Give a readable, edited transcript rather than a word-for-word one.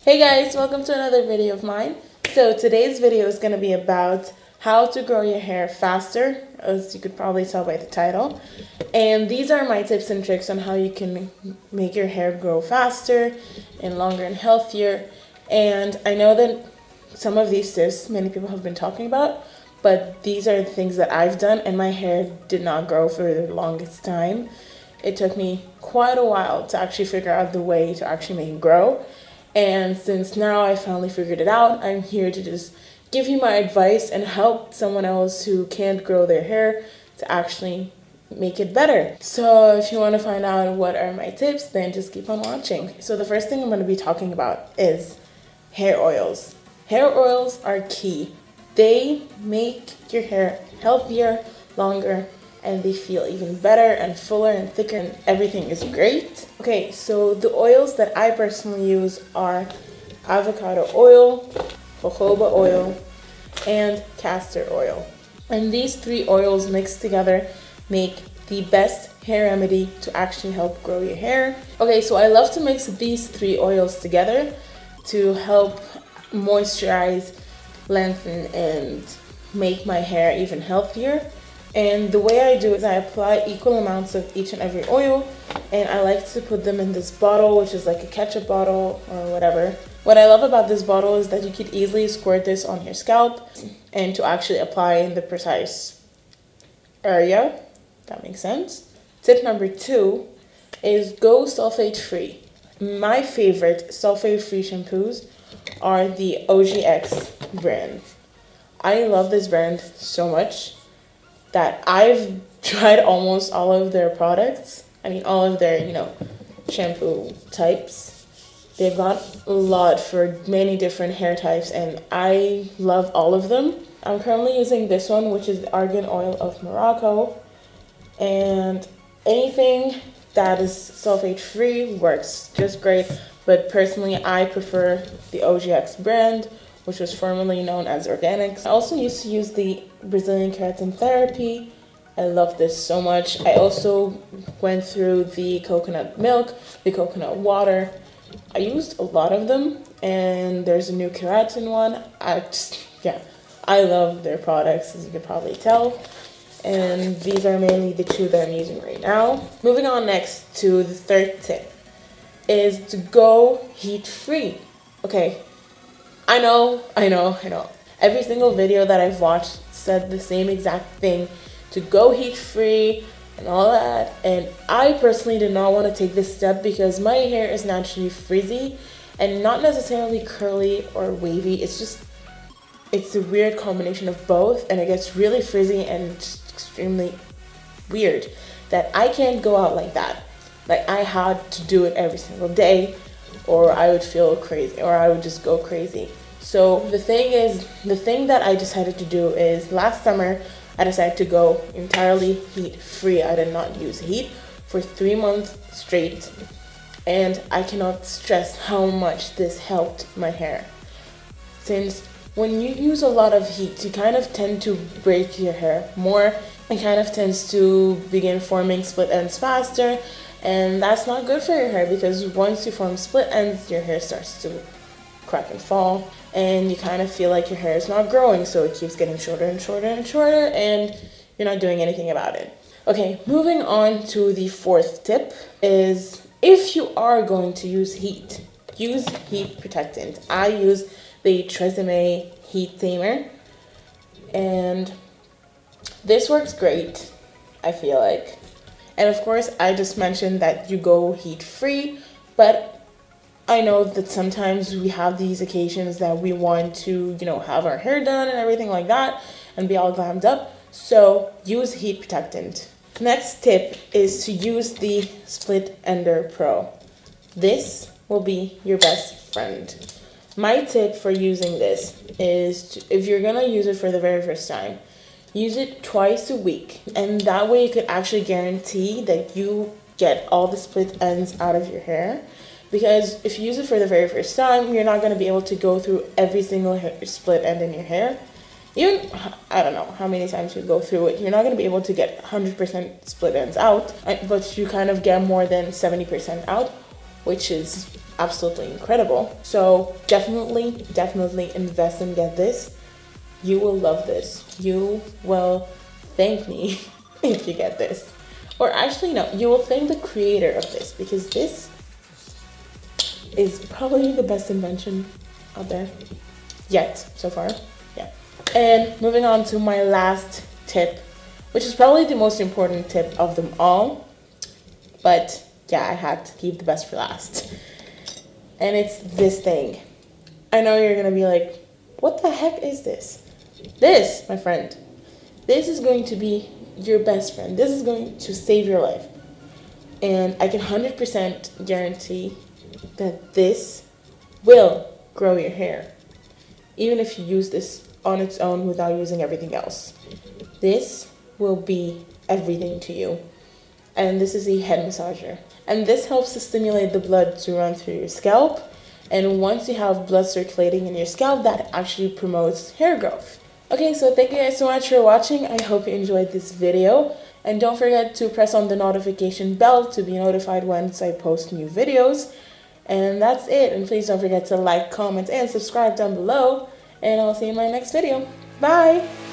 Hey guys, welcome to another video of mine. So today's video is going to be about how to grow your hair faster, as you could probably tell by the title. And these are my tips and tricks on how you can make your hair grow faster and longer and healthier. And I know that some of these tips many people have been talking about, but these are the things that I've done and my hair did not grow for the longest time. It took me quite a while to actually figure out the way to actually make it grow. And since now I finally figured it out, I'm here to just give you my advice and help someone else who can't grow their hair to actually make it better. So if you want to find out what are my tips, then just keep on watching. So the first thing I'm going to be talking about is hair oils. Hair oils are key. They make your hair healthier, longer, and they feel even better and fuller and thicker and everything is great. Okay, so the oils that I personally use are avocado oil, jojoba oil, and castor oil. And these three oils mixed together make the best hair remedy to actually help grow your hair. Okay, so I love to mix these three oils together to help moisturize, lengthen, and make my hair even healthier. And the way I do is I apply equal amounts of each and every oil, and I like to put them in this bottle, which is like a ketchup bottle or whatever. What I love about this bottle is that you could easily squirt this on your scalp and to actually apply in the precise area. That makes sense. Tip number 2 is go sulfate free. My favorite sulfate free shampoos are the OGX brand. I love this brand so much that I've tried almost all of their products. I mean, all of their, shampoo types. They've got a lot for many different hair types, and I love all of them. I'm currently using this one, which is the Argan Oil of Morocco. And anything that is sulfate free works just great. But personally, I prefer the OGX brand, which was formerly known as Organics. I also used to use the Brazilian Keratin Therapy. I love this so much. I also went through the coconut milk, the coconut water. I used a lot of them, and there's a new keratin one. I love their products, as you can probably tell. And these are mainly the two that I'm using right now. Moving on next to the third tip is to go heat free. Okay, I know. Every single video that I've watched said the same exact thing, to go heat free and all that. And I personally did not want to take this step because my hair is naturally frizzy and not necessarily curly or wavy. It's a weird combination of both, and it gets really frizzy and extremely weird that I can't go out like that. Like, I had to do it every single day or I would feel crazy or I would just go crazy. So the thing that I decided to do is last summer I decided to go entirely heat free. I did not use heat for 3 months straight, and I cannot stress how much this helped my hair. Since when you use a lot of heat, you kind of tend to break your hair more. It kind of tends to begin forming split ends faster, and that's not good for your hair because once you form split ends, your hair starts to crack and fall, and you kind of feel like your hair is not growing, so it keeps getting shorter and shorter and shorter, and you're not doing anything about it. Okay, moving on to the fourth tip is if you are going to use heat, use heat protectant. I use the Tresemme Heat Tamer, and this works great, I feel like. And of course, I just mentioned that you go heat free, but I know that sometimes we have these occasions that we want to, have our hair done and everything like that and be all glammed up. So use heat protectant. Next tip is to use the Split Ender Pro. This will be your best friend. My tip for using this is if you're going to use it for the very first time, use it twice a week. And that way you could actually guarantee that you get all the split ends out of your hair. Because if you use it for the very first time, you're not going to be able to go through every single split end in your hair. Even, I don't know how many times you go through it, you're not going to be able to get 100% split ends out, but you kind of get more than 70% out, which is absolutely incredible. So definitely invest and get this. You will love this. You will thank me if you get this. Or actually, no, you will thank the creator of this, because this is probably the best invention out there yet so far. Yeah. And moving on to my last tip, which is probably the most important tip of them all. But yeah, I had to keep the best for last. And it's this thing. I know you're gonna be like, what the heck is this? This, my friend, this is going to be your best friend. This is going to save your life. And I can 100% guarantee that this will grow your hair, even if you use this on its own without using everything else. This will be everything to you. And this is a head massager. And this helps to stimulate the blood to run through your scalp. And once you have blood circulating in your scalp, that actually promotes hair growth. Okay, so thank you guys so much for watching. I hope you enjoyed this video. And don't forget to press on the notification bell to be notified once I post new videos. And that's it. And please don't forget to like, comment, and subscribe down below. And I'll see you in my next video. Bye!